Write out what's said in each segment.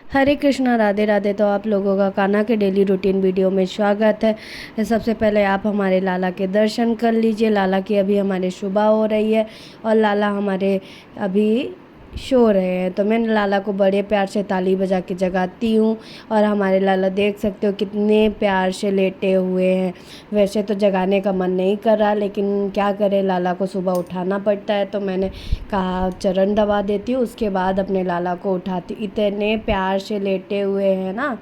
हरे कृष्णा, राधे राधे। तो आप लोगों का कान्हा के डेली रूटीन वीडियो में स्वागत है। सबसे पहले आप हमारे लाला के दर्शन कर लीजिए। लाला की अभी हमारे सुबह हो रही है और लाला हमारे अभी सो रहे हैं। तो मैं लाला को बड़े प्यार से ताली बजा के जगाती हूँ और हमारे लाला देख सकते हो कितने प्यार से लेटे हुए हैं। वैसे तो जगाने का मन नहीं कर रहा, लेकिन क्या करें, लाला को सुबह उठाना पड़ता है। तो मैंने कहा चरण दबा देती हूँ, उसके बाद अपने लाला को उठाती। इतने प्यार से लेटे हुए हैं ना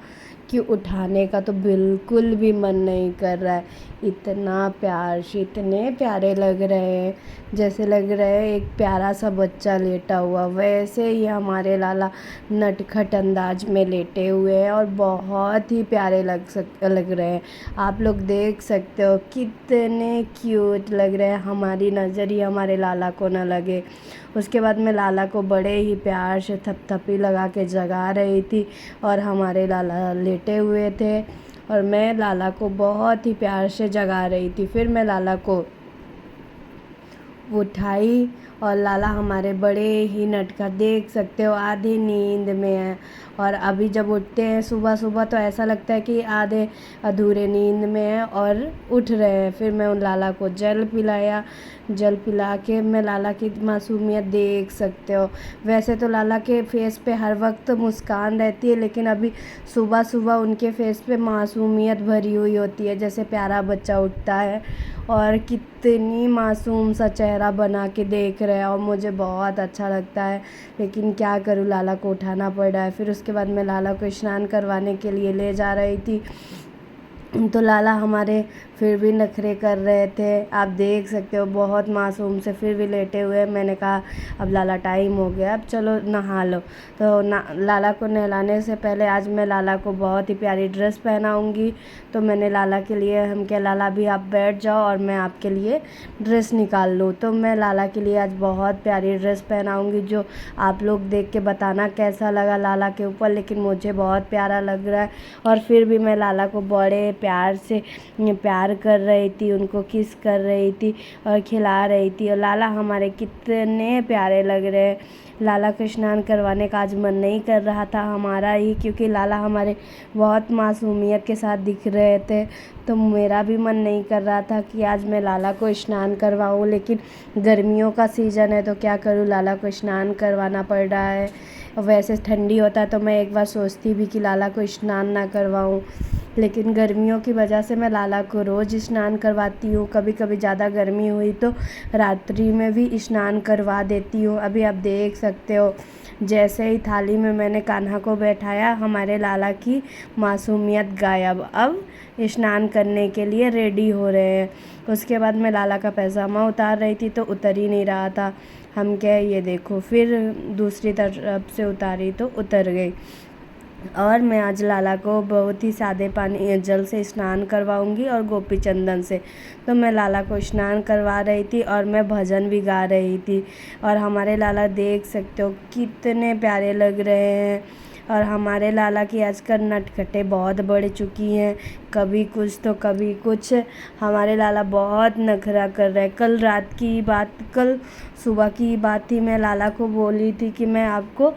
कि उठाने का तो बिल्कुल भी मन नहीं कर रहा है। इतना प्यार से, इतने प्यारे लग रहे हैं, जैसे लग रहा है एक प्यारा सा बच्चा लेटा हुआ। वैसे ही हमारे लाला नटखट अंदाज में लेटे हुए हैं और बहुत ही प्यारे लग रहे हैं। आप लोग देख सकते हो कितने क्यूट लग रहे हैं। हमारी नज़र ही हमारे लाला को ना लगे। उसके बाद मैं लाला को बड़े ही प्यार से थपथपी लगा के जगा रही थी और हमारे लाला लेटे हुए थे और मैं लाला को बहुत ही प्यार से जगा रही थी। फिर मैं लाला को उठाई और लाला हमारे बड़े ही नटखट, देख सकते हो आधी नींद में है। और अभी जब उठते हैं सुबह सुबह तो ऐसा लगता है कि आधे अधूरे नींद में हैं और उठ रहे हैं। फिर मैं उन लाला को जल पिलाया। जल पिला के मैं लाला की मासूमियत देख सकते हो। वैसे तो लाला के फेस पे हर वक्त मुस्कान रहती है, लेकिन अभी सुबह सुबह उनके फेस पे मासूमियत भरी हुई होती है, जैसे प्यारा बच्चा उठता है और कितनी मासूम सा चेहरा बना के देख रहे हैं और मुझे बहुत अच्छा लगता है। लेकिन क्या करूँ, लाला को उठाना पड़ रहा है। फिर उसके बाद मैं लाला को स्नान करवाने के लिए ले जा रही थी, तो लाला हमारे फिर भी नखरे कर रहे थे। आप देख सकते हो बहुत मासूम से फिर भी लेटे हुए। मैंने कहा अब लाला टाइम हो गया, अब चलो नहा लो। तो लाला को नहलाने से पहले आज मैं लाला को बहुत ही प्यारी ड्रेस पहनाऊंगी। तो मैंने लाला के लिए, हम क्या लाला भी आप बैठ जाओ और मैं आपके लिए ड्रेस निकाल लूँ। तो मैं लाला के लिए आज बहुत प्यारी ड्रेस पहनाऊंगी, जो आप लोग देख के बताना कैसा लगा लाला के ऊपर। लेकिन मुझे बहुत प्यारा लग रहा है और फिर भी मैं लाला को बड़े प्यार से प्यार कर रही थी, उनको किस कर रही थी और खिला रही थी। और लाला हमारे कितने प्यारे लग रहे हैं। लाला को स्नान करवाने का आज मन नहीं कर रहा था हमारा ही, क्योंकि लाला हमारे बहुत मासूमियत के साथ दिख रहे थे। तो मेरा भी मन नहीं कर रहा था कि आज मैं लाला को स्नान करवाऊँ, लेकिन गर्मियों का सीज़न है तो क्या करूँ, लाला को स्नान करवाना पड़ रहा है। वैसे ठंडी होता है तो मैं एक बार सोचती भी कि लाला को स्नान ना करवाऊँ, लेकिन गर्मियों की वजह से मैं लाला को रोज़ स्नान करवाती हूँ। कभी कभी ज़्यादा गर्मी हुई तो रात्रि में भी स्नान करवा देती हूँ। अभी आप देख सकते हो जैसे ही थाली में मैंने कान्हा को बैठाया, हमारे लाला की मासूमियत गायब। अब स्नान करने के लिए रेडी हो रहे हैं। उसके बाद मैं लाला का पैजामा उतार रही थी तो उतर ही नहीं रहा था। हम क्या, ये देखो, फिर दूसरी तरफ से उतारी तो उतर गई। और मैं आज लाला को बहुत ही सादे पानी जल से स्नान करवाऊंगी और गोपी चंदन से। तो मैं लाला को स्नान करवा रही थी और मैं भजन भी गा रही थी। और हमारे लाला देख सकते हो कितने प्यारे लग रहे हैं। और हमारे लाला की आजकल नटखटें बहुत बढ़ चुकी हैं, कभी कुछ तो कभी कुछ। हमारे लाला बहुत नखरा कर रहे हैं। कल सुबह की बात थी, मैं लाला को बोली थी कि मैं आपको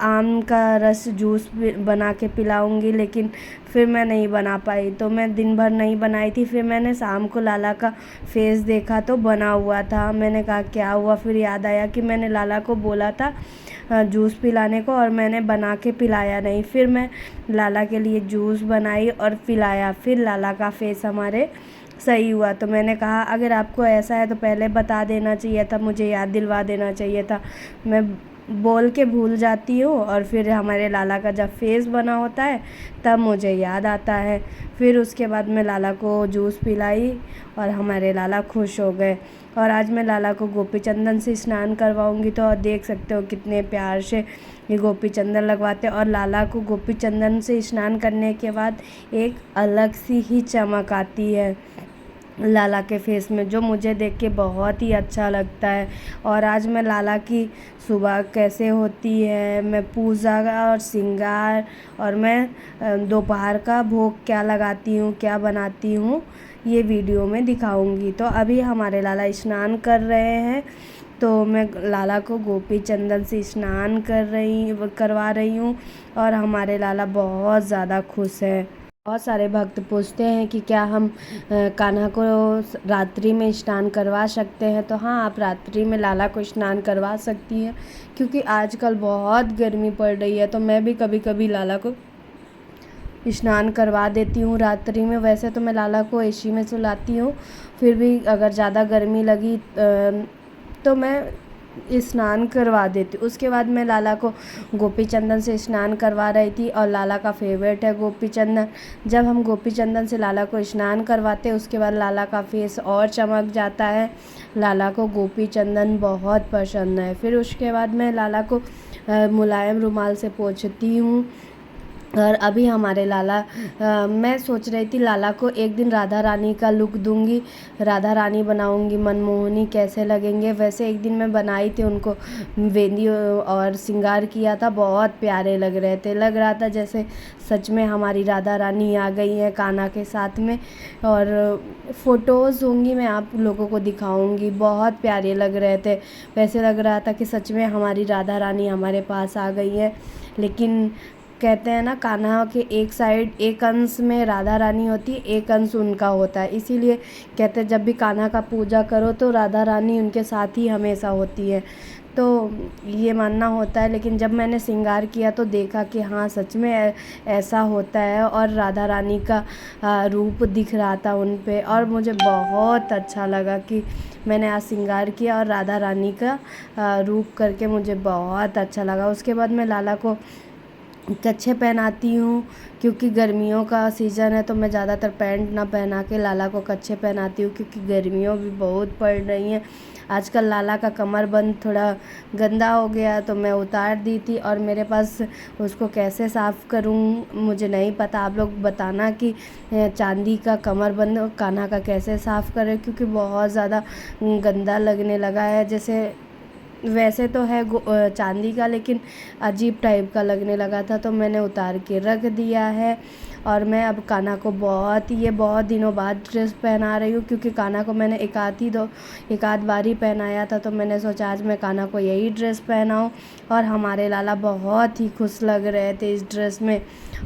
आम का रस जूस बना के पिलाऊंगी, लेकिन फिर मैं नहीं बना पाई। तो मैं दिन भर नहीं बनाई थी। फिर मैंने शाम को लाला का फेस देखा तो बना हुआ था। मैंने कहा क्या हुआ, फिर याद आया कि मैंने लाला को बोला था जूस पिलाने को और मैंने बना के पिलाया नहीं। फिर मैं लाला के लिए जूस बनाई और पिलाया। फिर लाला का फेस हमारे सही हुआ। तो मैंने कहा अगर आपको ऐसा है तो पहले बता देना चाहिए था, मुझे याद दिलवा देना चाहिए था। मैं बोल के भूल जाती हूँ और फिर हमारे लाला का जब फेस बना होता है तब मुझे याद आता है। फिर उसके बाद मैं लाला को जूस पिलाई और हमारे लाला खुश हो गए। और आज मैं लाला को गोपी चंदन से स्नान करवाऊंगी। तो देख सकते हो कितने प्यार से ये गोपी चंदन लगवाते हैं। और लाला को गोपी चंदन से स्नान करने के बाद एक अलग सी ही चमक आती है लाला के फेस में, जो मुझे देख के बहुत ही अच्छा लगता है। और आज मैं लाला की सुबह कैसे होती है, मैं पूजा और श्रृंगार और मैं दोपहर का भोग क्या लगाती हूँ, क्या बनाती हूँ, ये वीडियो में दिखाऊंगी। तो अभी हमारे लाला स्नान कर रहे हैं तो मैं लाला को गोपी चंदन से स्नान करवा रही हूँ और हमारे लाला बहुत ज़्यादा खुश हैं। बहुत सारे भक्त पूछते हैं कि क्या हम कान्हा को रात्रि में स्नान करवा सकते हैं। तो हाँ, आप रात्रि में लाला को स्नान करवा सकती हैं, क्योंकि आजकल बहुत गर्मी पड़ रही है। तो मैं भी कभी कभी लाला को स्नान करवा देती हूँ रात्रि में। वैसे तो मैं लाला को एसी में सुलाती हूँ, फिर भी अगर ज़्यादा गर्मी लगी तो मैं स्नान करवा देती हूँ। उसके बाद मैं लाला को गोपी चंदन से स्नान करवा रही थी, और लाला का फेवरेट है गोपी चंदन। जब हम गोपी चंदन से लाला को स्नान करवाते हैं, उसके बाद लाला का फेस और चमक जाता है। लाला को गोपी चंदन बहुत पसंद है। फिर उसके बाद मैं लाला को मुलायम रुमाल से पोंछती हूँ। और अभी हमारे लाला मैं सोच रही थी लाला को एक दिन राधा रानी का लुक दूंगी, राधा रानी बनाऊंगी, मनमोहनी कैसे लगेंगे। वैसे एक दिन मैं बनाई थी, उनको बिंदी और श्रृंगार किया था, बहुत प्यारे लग रहे थे। लग रहा था जैसे सच में हमारी राधा रानी आ गई हैं कान्हा के साथ में। और फ़ोटोज़ होंगी, मैं आप लोगों को दिखाऊंगी, बहुत प्यारे लग रहे थे। वैसे लग रहा था कि सच में हमारी राधा रानी हमारे पास आ गई है। लेकिन कहते हैं ना, कान्हा के एक साइड, एक अंश में राधा रानी होती है, एक अंश उनका होता है। इसीलिए कहते हैं जब भी कान्हा का पूजा करो तो राधा रानी उनके साथ ही हमेशा होती है। तो ये मानना होता है। लेकिन जब मैंने श्रृंगार किया तो देखा कि हाँ, सच में ऐसा होता है, और राधा रानी का रूप दिख रहा था उन पे। और मुझे बहुत अच्छा लगा कि मैंने आज श्रृंगार किया और राधा रानी का रूप करके मुझे बहुत अच्छा लगा। उसके बाद मैं लाला को कच्छे पहनाती हूँ, क्योंकि गर्मियों का सीज़न है। तो मैं ज़्यादातर पैंट ना पहना के लाला को कच्छे पहनाती हूँ, क्योंकि गर्मियों भी बहुत पड़ रही हैं। आजकल लाला का कमरबंद थोड़ा गंदा हो गया, तो मैं उतार दी थी, और मेरे पास उसको कैसे साफ़ करूँ मुझे नहीं पता। आप लोग बताना कि चांदी का कमरबंद कान्हा का कैसे साफ़ करें, क्योंकि बहुत ज़्यादा गंदा लगने लगा है। जैसे वैसे तो है चांदी का, लेकिन अजीब टाइप का लगने लगा था, तो मैंने उतार के रख दिया है। और मैं अब कान्हा को बहुत दिनों बाद ड्रेस पहना रही हूँ, क्योंकि कान्हा को मैंने एक आध बार ही पहनाया था। तो मैंने सोचा आज मैं कान्हा को यही ड्रेस पहनाऊँ। और हमारे लाला बहुत ही खुश लग रहे थे इस ड्रेस में।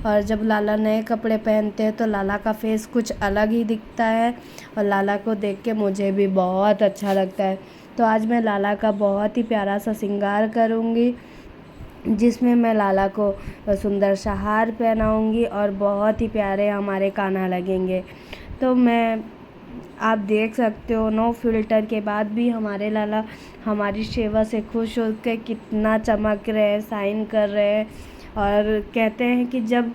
और जब लाला नए कपड़े पहनते हैं तो लाला का फेस कुछ अलग ही दिखता है, और लाला को देख के मुझे भी बहुत अच्छा लगता है। तो आज मैं लाला का बहुत ही प्यारा सा श्रृंगार करूँगी, जिसमें मैं लाला को सुंदर सा हार पहनाऊँगी, और बहुत ही प्यारे हमारे कान्हा लगेंगे। तो आप देख सकते हो, नो फिल्टर के बाद भी हमारे लाला हमारी सेवा से खुश होकर कितना चमक रहे हैं, शाइन कर रहे हैं। और कहते हैं कि जब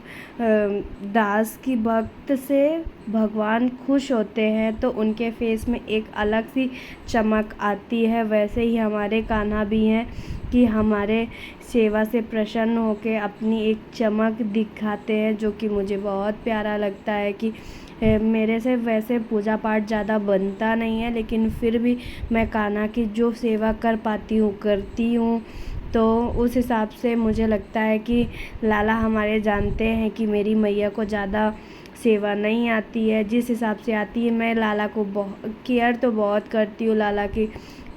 दास की भक्त से भगवान खुश होते हैं तो उनके फेस में एक अलग सी चमक आती है। वैसे ही हमारे कान्हा भी हैं कि हमारे सेवा से प्रसन्न होकर अपनी एक चमक दिखाते हैं, जो कि मुझे बहुत प्यारा लगता है। कि मेरे से वैसे पूजा पाठ ज़्यादा बनता नहीं है, लेकिन फिर भी मैं कान्हा की जो सेवा कर पाती हूँ करती हूँ। तो उस हिसाब से मुझे लगता है कि लाला हमारे जानते हैं कि मेरी मैया को ज़्यादा सेवा नहीं आती है। जिस हिसाब से आती है, मैं लाला को केयर तो बहुत करती हूँ। लाला की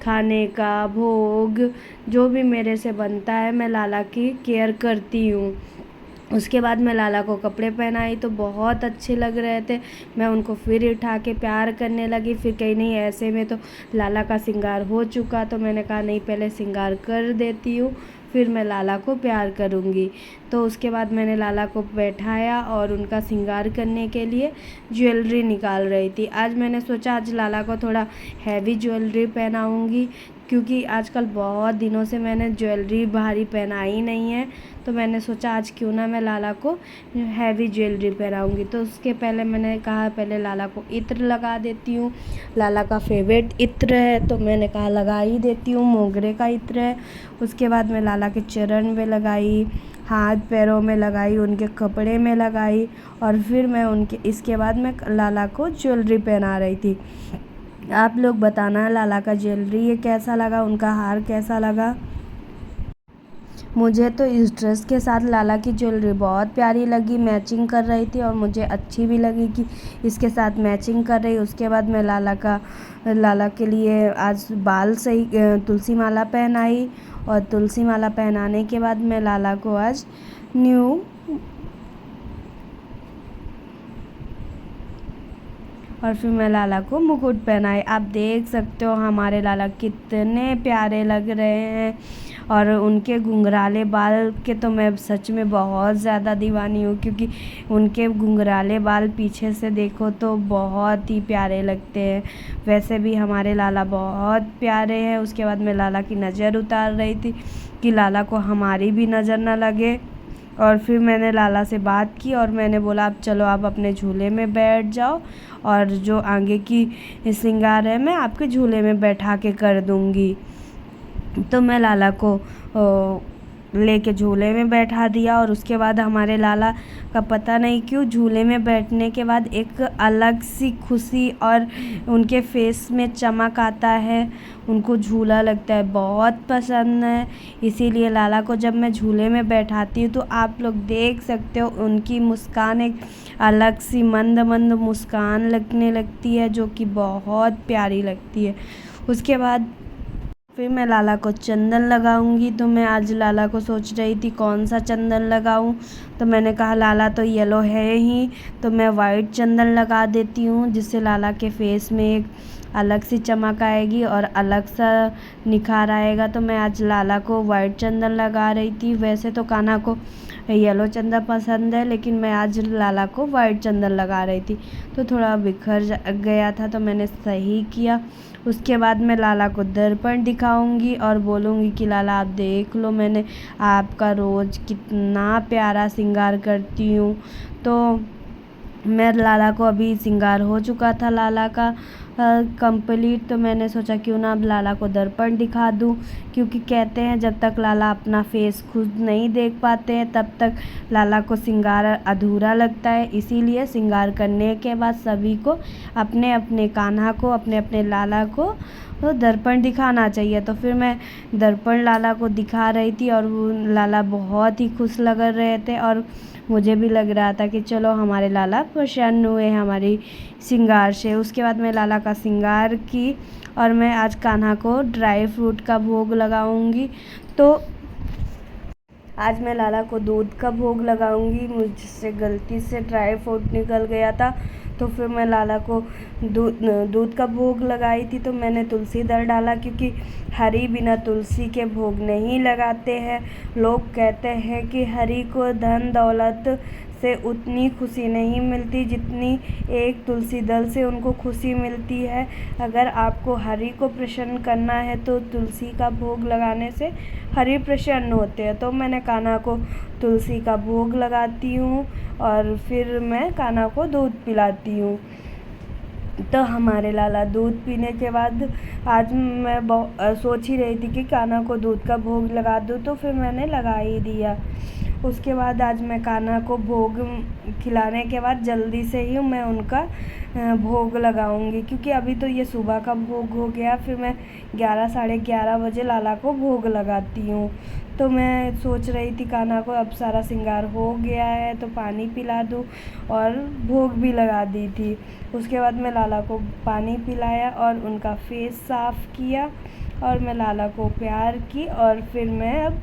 खाने का भोग जो भी मेरे से बनता है, मैं लाला की केयर करती हूँ। उसके बाद मैं लाला को कपड़े पहनाई तो बहुत अच्छे लग रहे थे। मैं उनको फिर उठा के प्यार करने लगी। फिर कहीं नहीं, ऐसे में तो लाला का श्रृंगार हो चुका, तो मैंने कहा नहीं, पहले श्रृंगार कर देती हूँ, फिर मैं लाला को प्यार करूँगी। तो उसके बाद मैंने लाला को बैठाया और उनका श्रृंगार करने के लिए ज्वेलरी निकाल रही थी। आज मैंने सोचा आज लाला को थोड़ा हैवी ज्वेलरी पहनाऊँगी, क्योंकि आजकल बहुत दिनों से मैंने ज्वेलरी भारी पहनाई नहीं है। तो मैंने सोचा आज क्यों ना मैं लाला को हैवी ज्वेलरी पहनाऊँगी। तो उसके पहले मैंने कहा पहले लाला को इत्र लगा देती हूँ। लाला का फेवरेट इत्र है, तो मैंने कहा लगा ही देती हूँ, मोगरे का इत्र है। उसके बाद मैं लाला के चरण में लगाई, हाथ पैरों में लगाई, उनके कपड़े में लगाई, और फिर मैं इसके बाद मैं लाला को ज्वेलरी पहना रही थी। आप लोग बताना लाला का ज्वेलरी ये कैसा लगा, उनका हार कैसा लगा। मुझे तो इस ड्रेस के साथ लाला की ज्वेलरी बहुत प्यारी लगी, मैचिंग कर रही थी और मुझे अच्छी भी लगी कि इसके साथ मैचिंग कर रही। उसके बाद मैं लाला के लिए आज बाल सही तुलसी माला पहनाई और तुलसी माला पहनाने के बाद मैं लाला को आज न्यू और फिर मैं लाला को मुकुट पहनाई। आप देख सकते हो हमारे लाला कितने प्यारे लग रहे हैं और उनके घुंघराले बाल के तो मैं सच में बहुत ज़्यादा दीवानी हूँ, क्योंकि उनके घुंघराले बाल पीछे से देखो तो बहुत ही प्यारे लगते हैं। वैसे भी हमारे लाला बहुत प्यारे हैं। उसके बाद मैं लाला की नज़र उतार रही थी कि लाला को हमारी भी नज़र ना लगे और फिर मैंने लाला से बात की और मैंने बोला अब चलो आप अपने झूले में बैठ जाओ और जो आगे की श्रृंगार है मैं आपके झूले में बैठा के कर दूँगी। तो मैं लाला को लेके झूले में बैठा दिया और उसके बाद हमारे लाला का पता नहीं क्यों झूले में बैठने के बाद एक अलग सी खुशी और उनके फेस में चमक आता है। उनको झूला लगता है बहुत पसंद है, इसीलिए लाला को जब मैं झूले में बैठाती हूँ तो आप लोग देख सकते हो उनकी मुस्कान एक अलग सी मंद मंद मुस्कान लगने लगती है, जो कि बहुत प्यारी लगती है। उसके बाद फिर मैं लाला को चंदन लगाऊंगी। तो मैं आज लाला को सोच रही थी कौन सा चंदन लगाऊं, तो मैंने कहा लाला तो येलो है ही, तो मैं वाइट चंदन लगा देती हूँ, जिससे लाला के फेस में एक अलग सी चमक आएगी और अलग सा निखार आएगा। तो मैं आज लाला को वाइट चंदन लगा रही थी। वैसे तो कान्हा को येलो चंदन पसंद है, लेकिन मैं आज लाला को वाइट चंदन लगा रही थी, तो थोड़ा बिखर गया था, तो मैंने सही किया। उसके बाद मैं लाला को दर्पण दिखाऊंगी और बोलूँगी कि लाला आप देख लो मैं आपका रोज़ कितना प्यारा श्रृंगार करती हूँ। तो मैं लाला को अभी श्रृंगार हो चुका था लाला का कंप्लीट, तो मैंने सोचा क्यों ना अब लाला को दर्पण दिखा दूँ, क्योंकि कहते हैं जब तक लाला अपना फेस खुद नहीं देख पाते हैं तब तक लाला को श्रृंगार अधूरा लगता है। इसीलिए श्रृंगार करने के बाद सभी को अपने अपने कान्हा को अपने अपने लाला को तो दर्पण दिखाना चाहिए। तो फिर मैं दर्पण लाला को दिखा रही थी और वो लाला बहुत ही खुश लग रहे थे और मुझे भी लग रहा था कि चलो हमारे लाला प्रसन्न हुए हमारी श्रृंगार से। उसके बाद मैं लाला का श्रृंगार की और मैं आज कान्हा को ड्राई फ्रूट का भोग लगाऊंगी। तो आज मैं लाला को दूध का भोग लगाऊंगी। मुझसे गलती से ड्राई फ्रूट निकल गया था, तो फिर मैं लाला को दूध का भोग लगाई थी। तो मैंने तुलसी दल डाला, क्योंकि हरी बिना तुलसी के भोग नहीं लगाते हैं। लोग कहते हैं कि हरी को धन दौलत से उतनी खुशी नहीं मिलती जितनी एक तुलसी दल से उनको खुशी मिलती है। अगर आपको हरि को प्रसन्न करना है तो तुलसी का भोग लगाने से हरि प्रसन्न होते हैं। तो मैंने कान्हा को तुलसी का भोग लगाती हूँ और फिर मैं कान्हा को दूध पिलाती हूँ। तो हमारे लाला दूध पीने के बाद आज मैं सोच ही रही थी कि कान्हा को दूध का भोग लगा दूँ, तो फिर मैंने लगा ही दिया। उसके बाद आज मैं कान्हा को भोग खिलाने के बाद जल्दी से ही मैं उनका भोग लगाऊंगी, क्योंकि अभी तो ये सुबह का भोग हो गया। फिर मैं 11 साढ़े 11 बजे लाला को भोग लगाती हूँ। तो मैं सोच रही थी कान्हा को अब सारा श्रृंगार हो गया है तो पानी पिला दूँ, और भोग भी लगा दी थी। उसके बाद मैं लाला को पानी पिलाया और उनका फेस साफ़ किया और मैं लाला को प्यार की। और फिर मैं अब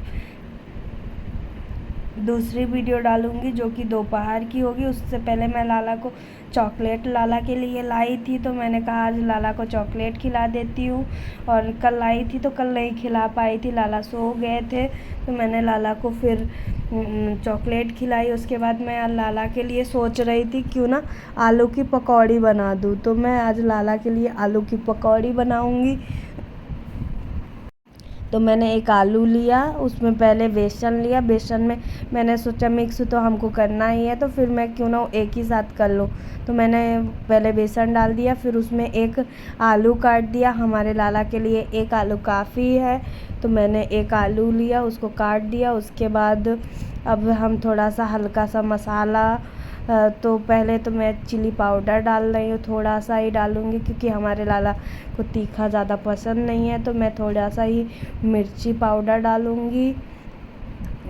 दूसरी वीडियो डालूंगी जो कि दोपहर की होगी। उससे पहले मैं लाला को चॉकलेट लाला के लिए लाई थी, तो मैंने कहा आज लाला को चॉकलेट खिला देती हूँ। और कल लाई थी तो कल नहीं खिला पाई थी, लाला सो गए थे, तो मैंने लाला को फिर चॉकलेट खिलाई। उसके बाद मैं लाला के लिए सोच रही थी क्यों ना आलू की पकौड़ी बना दूँ, तो मैं आज लाला के लिए आलू की पकौड़ी बनाऊँगी। तो मैंने एक आलू लिया, उसमें पहले बेसन लिया, बेसन में मैंने सोचा मिक्स तो हमको करना ही है तो फिर मैं क्यों ना एक ही साथ कर लूँ। तो मैंने पहले बेसन डाल दिया, फिर उसमें एक आलू काट दिया। हमारे लाला के लिए एक आलू काफ़ी है, तो मैंने एक आलू लिया, उसको काट दिया। उसके बाद अब हम थोड़ा सा हल्का सा मसाला, तो पहले तो मैं चिली पाउडर डाल रही हूँ, थोड़ा सा ही डालूँगी क्योंकि हमारे लाला को तीखा ज़्यादा पसंद नहीं है, तो मैं थोड़ा सा ही मिर्ची पाउडर डालूँगी।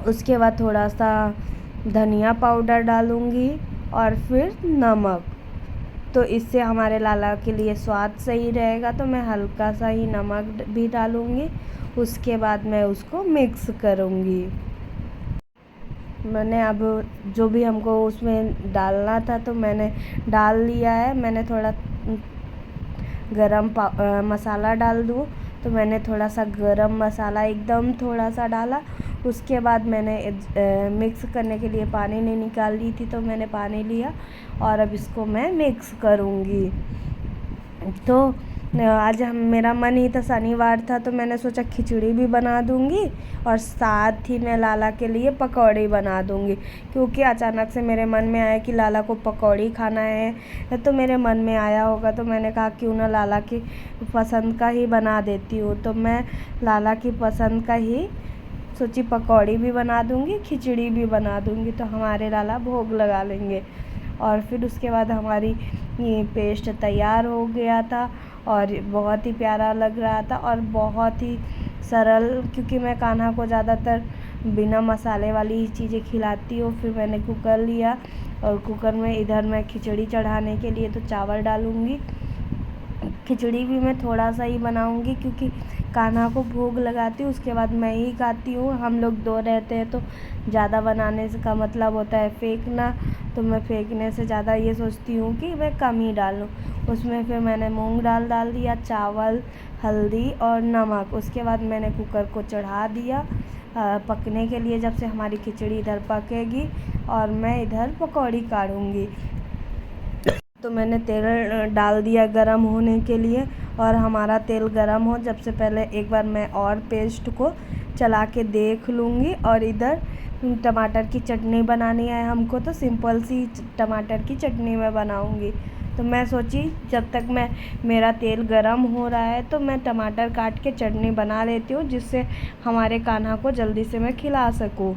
उसके बाद थोड़ा सा धनिया पाउडर डालूँगी और फिर नमक। तो इससे हमारे लाला के लिए स्वाद सही रहेगा, तो मैं हल्का सा ही नमक भी डालूँगी। उसके बाद मैं उसको मिक्स करूँगी। मैंने अब जो भी हमको उसमें डालना था तो मैंने डाल लिया है। मैंने थोड़ा गरम मसाला डाल दूँ, तो मैंने थोड़ा सा गरम मसाला एकदम थोड़ा सा डाला। उसके बाद मैंने मिक्स करने के लिए पानी नहीं निकाल ली थी, तो मैंने पानी लिया और अब इसको मैं मिक्स करूँगी। तो आज मेरा मन ही था, शनिवार था, तो मैंने सोचा खिचड़ी भी बना दूँगी और साथ ही मैं लाला के लिए पकौड़ी बना दूँगी, क्योंकि अचानक से मेरे मन में आया कि लाला को पकौड़ी खाना है। तो मेरे मन में आया होगा, तो मैंने कहा क्यों ना लाला की पसंद का ही बना देती हूँ। तो मैं लाला की पसंद का ही सोची पकौड़ी भी बना दूँगी, खिचड़ी भी बना दूँगी, तो हमारे लाला भोग लगा लेंगे। और फिर उसके बाद हमारी ये पेस्ट तैयार हो गया था और बहुत ही प्यारा लग रहा था और बहुत ही सरल, क्योंकि मैं कान्हा को ज़्यादातर बिना मसाले वाली ही चीज़ें खिलाती हूँ। फिर मैंने कुकर लिया और कुकर में इधर मैं खिचड़ी चढ़ाने के लिए तो चावल डालूँगी। खिचड़ी भी मैं थोड़ा सा ही बनाऊँगी, क्योंकि कान्हा को भोग लगाती हूँ, उसके बाद मैं ही खाती हूँ। हम लोग 2 रहते हैं, तो ज़्यादा बनाने से का मतलब होता है फेंकना, तो मैं फेंकने से ज़्यादा ये सोचती हूँ कि मैं कम ही डालूँ। उसमें फिर मैंने मूंग दाल डाल दिया, चावल, हल्दी और नमक। उसके बाद मैंने कुकर को चढ़ा दिया पकने के लिए, जब से हमारी खिचड़ी इधर पकेगी और मैं इधर पकौड़ी काढ़ूँगी। तो मैंने तेल डाल दिया गरम होने के लिए, और हमारा तेल गरम हो जब से पहले एक बार मैं और पेस्ट को चला के देख लूँगी। और इधर टमाटर की चटनी बनानी है हमको, तो सिंपल सी टमाटर की चटनी मैं बनाऊँगी। तो मैं सोची जब तक मेरा तेल गरम हो रहा है, तो मैं टमाटर काट के चटनी बना लेती हूँ, जिससे हमारे कान्हा को जल्दी से मैं खिला सकूँ।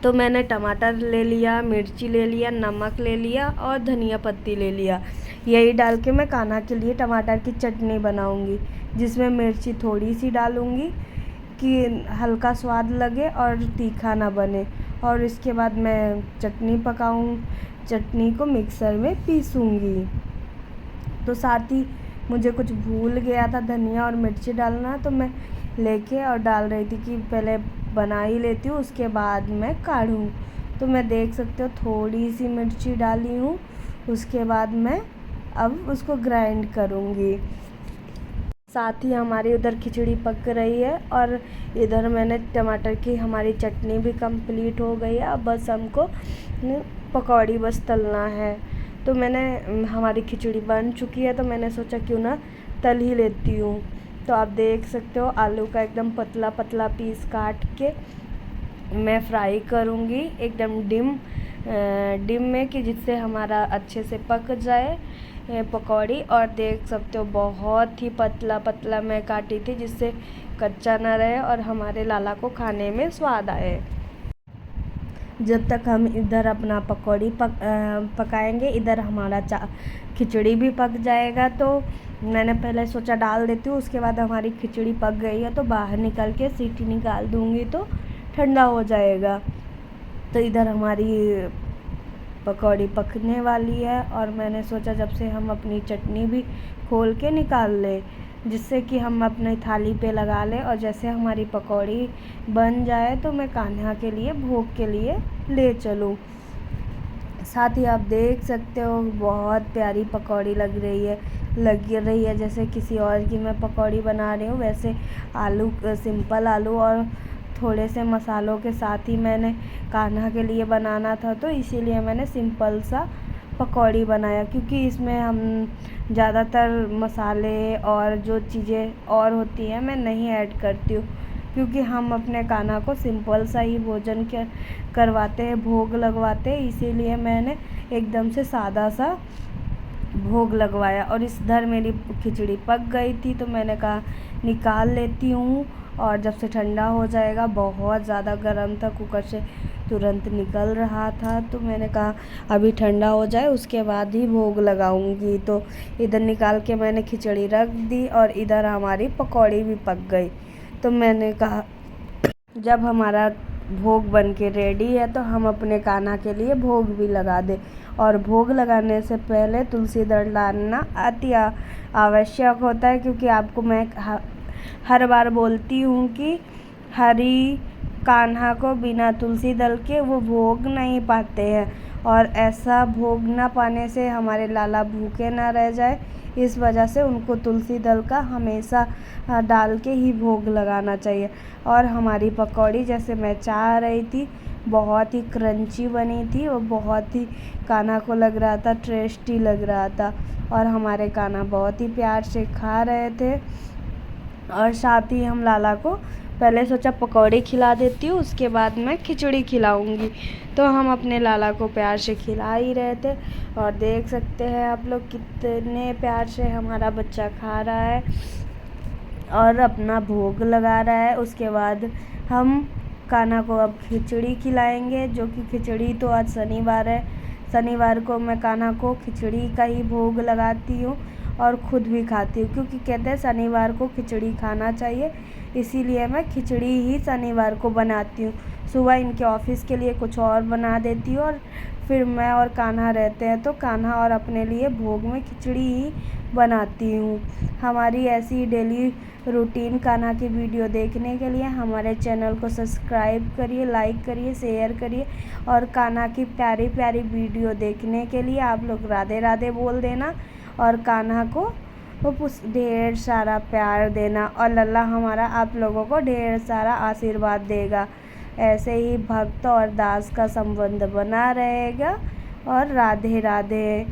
तो मैंने टमाटर ले लिया, मिर्ची ले लिया, नमक ले लिया और धनिया पत्ती ले लिया। यही डाल के मैं कान्हा के लिए टमाटर की चटनी बनाऊँगी, जिसमें मिर्ची थोड़ी सी डालूँगी कि हल्का स्वाद लगे और तीखा ना बने। और इसके बाद मैं चटनी को मिक्सर में पीसूँगी। तो साथ ही मुझे कुछ भूल गया था धनिया और मिर्ची डालना, तो मैं लेके और डाल रही थी कि पहले बना ही लेती हूँ, उसके बाद मैं काढ़ूँ। तो मैं देख सकते हो थोड़ी सी मिर्ची डाली हूँ। उसके बाद मैं अब उसको ग्राइंड करूँगी। साथ ही हमारी उधर खिचड़ी पक रही है और इधर मैंने टमाटर की हमारी चटनी भी कंप्लीट हो गई है। अब बस हमको पकौड़ी बस तलना है। तो हमारी खिचड़ी बन चुकी है, तो मैंने सोचा क्यों ना तल ही लेती हूँ। तो आप देख सकते हो आलू का एकदम पतला पतला पीस काट के मैं फ्राई करूँगी एकदम डिम में, कि जिससे हमारा अच्छे से पक जाए पकौड़ी। और देख सकते हो बहुत ही पतला पतला मैं काटी थी, जिससे कच्चा ना रहे और हमारे लाला को खाने में स्वाद आए। जब तक हम इधर अपना पकौड़ी पकाएंगे, इधर हमारा खिचड़ी भी पक जाएगा। तो मैंने पहले सोचा डाल देती हूँ, उसके बाद हमारी खिचड़ी पक गई है तो बाहर निकल के सीटी निकाल दूँगी, तो ठंडा हो जाएगा। तो इधर हमारी पकौड़ी पकने वाली है और मैंने सोचा जब से हम अपनी चटनी भी खोल के निकाल लें, जिससे कि हम अपनी थाली पे लगा लें, और जैसे हमारी पकौड़ी बन जाए तो मैं कान्हा के लिए भोग के लिए ले चलूँ। साथ ही आप देख सकते हो बहुत प्यारी पकौड़ी लग रही है जैसे किसी और की मैं पकौड़ी बना रही हूँ। वैसे सिंपल आलू और थोड़े से मसालों के साथ ही मैंने कान्हा के लिए बनाना था, तो इसीलिए मैंने सिंपल सा पकौड़ी बनाया, क्योंकि इसमें हम ज़्यादातर मसाले और जो चीज़ें और होती हैं मैं नहीं ऐड करती हूँ, क्योंकि हम अपने कान्हा को सिंपल सा ही भोजन करवाते हैं, भोग लगवाते हैं। इसीलिए मैंने एकदम से सादा सा भोग लगवाया। और इधर मेरी खिचड़ी पक गई थी, तो मैंने कहा निकाल लेती हूँ, और जब से ठंडा हो जाएगा, बहुत ज़्यादा गर्म था, कुकर से तुरंत निकल रहा था, तो मैंने कहा अभी ठंडा हो जाए उसके बाद ही भोग लगाऊंगी। तो इधर निकाल के मैंने खिचड़ी रख दी और इधर हमारी पकौड़ी भी पक गई। तो मैंने कहा जब हमारा भोग बन के रेडी है, तो हम अपने कान्हा के लिए भोग भी लगा दें। और भोग लगाने से पहले तुलसी दल डालना अति आवश्यक होता है, क्योंकि आपको मैं हर बार बोलती हूँ कि हरि कान्हा को बिना तुलसी दल के वो भोग नहीं पाते हैं, और ऐसा भोग ना पाने से हमारे लाला भूखे ना रह जाए, इस वजह से उनको तुलसी दल का हमेशा डाल के ही भोग लगाना चाहिए। और हमारी पकौड़ी जैसे मैं चाह रही थी, बहुत ही क्रंची बनी थी और बहुत ही कान्हा को लग रहा था टेस्टी लग रहा था, और हमारे कान्हा बहुत ही प्यार से खा रहे थे। और साथ ही हम लाला को पहले सोचा पकौड़ी खिला देती हूँ, उसके बाद मैं खिचड़ी खिलाऊंगी, तो हम अपने लाला को प्यार से खिला ही रहे थे। और देख सकते हैं आप लोग कितने प्यार से हमारा बच्चा खा रहा है और अपना भोग लगा रहा है। उसके बाद हम कान्हा को अब खिचड़ी खिलाएंगे, जो कि खिचड़ी तो आज शनिवार है, शनिवार को मैं कान्हा को खिचड़ी का ही भोग लगाती हूँ और ख़ुद भी खाती हूँ, क्योंकि कहते हैं शनिवार को खिचड़ी खाना चाहिए, इसीलिए मैं खिचड़ी ही शनिवार को बनाती हूँ। सुबह इनके ऑफिस के लिए कुछ और बना देती हूँ, और फिर मैं और कान्हा रहते हैं तो कान्हा और अपने लिए भोग में खिचड़ी ही बनाती हूँ। हमारी ऐसी डेली रूटीन कान्हा की वीडियो देखने के लिए हमारे चैनल को सब्सक्राइब करिए, लाइक करिए, शेयर करिए, और कान्हा की प्यारी प्यारी वीडियो देखने के लिए आप लोग राधे राधे बोल देना, और कान्हा को ढेर सारा प्यार देना, और लल्ला हमारा आप लोगों को ढेर सारा आशीर्वाद देगा। ऐसे ही भक्त और दास का संबंध बना रहेगा। और राधे राधे।